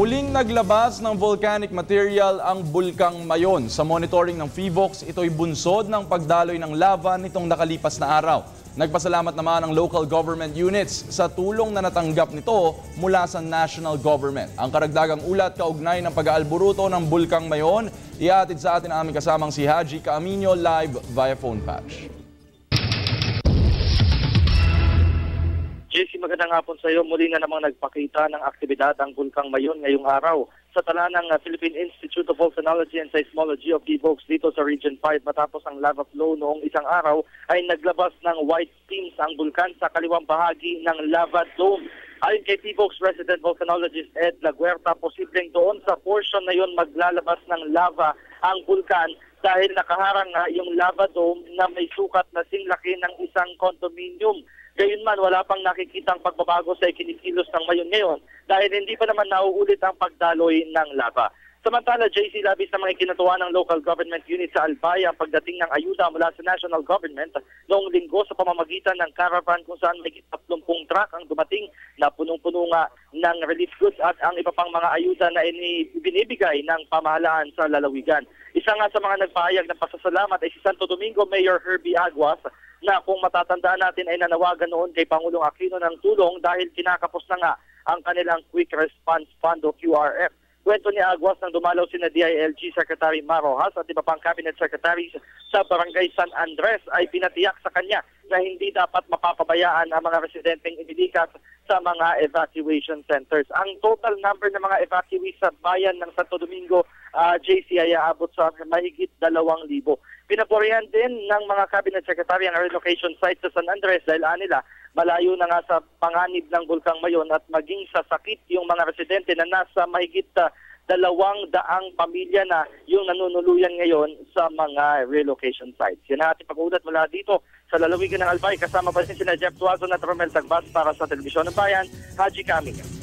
Muling naglabas ng volcanic material ang Bulkang Mayon. Sa monitoring ng PHIVOLCS, ito'y bunsod ng pagdaloy ng lava nitong nakalipas na araw. Nagpasalamat naman ang local government units sa tulong na natanggap nito mula sa national government. Ang karagdagang ulat kaugnay ng pag-aalburuto ng Bulkang Mayon, ihatid sa atin ang aming kasamang si Haji Caaminio live via phone patch. JC, magandang hapon sa iyo. Muli na namang nagpakita ng aktibidad ang Bulkang Mayon ngayong araw sa tala ng Philippine Institute of Volcanology and Seismology of PHIVOLCS dito sa Region 5. Matapos ang lava flow noong isang araw ay naglabas ng white steams ang bulkan sa kaliwang bahagi ng lava dome. Ayon kay PHIVOLCS resident volcanologist Ed Laguerta, posibleng doon sa portion na yon maglalabas ng lava ang bulkan dahil nakaharang nga yung lava dome na may sukat na singlaki ng isang condominium. Gayunman, wala pang nakikitang pagbabago sa ikinikilos ng Mayon ngayon dahil hindi pa naman nauulit ang pagdaloy ng lava. Samantala, JC, labis na mga ikinatuwa ng local government unit sa Albay ang pagdating ng ayuda mula sa national government noong linggo sa pamamagitan ng caravan kung saan may 30 truck ang dumating na punong-puno nga ng relief goods at ang iba pang mga ayuda na binibigay ng pamahalaan sa lalawigan. Isa nga sa mga nagpahayag ng pasasalamat ay si Santo Domingo Mayor Herbie Aguas na kung matatandaan natin ay nanawagan noon kay Pangulong Aquino ng tulong dahil kinakapos na nga ang kanilang Quick Response Fund o QRF. Kwento ni Aguas nang dumalaw sina DILG Secretary Marojas at iba pang cabinet secretaries sa Barangay San Andres ay pinatiyak sa kanya na hindi dapat mapapabayaan ang mga residenteng inilikas sa mga evacuation centers. Ang total number ng mga evacuees sa bayan ng Santo Domingo, JC, ay aabot sa mahigit 2,000. Pinaporihan din ng mga cabinet secretary ang relocation site sa San Andres dahil nila malayo na nga sa panganib ng Bulkang Mayon at maging sa sakit yung mga residente na nasa mahigit 200 pamilya na yung nanunuluyan ngayon sa mga relocation sites. Yan ang ating pag-uulat mula dito sa lalawigan ng Albay. Kasama pa rin sina Jeff Tuazon at Romel Tagbas para sa Telebisyon ng Bayan, Haji Caaminio.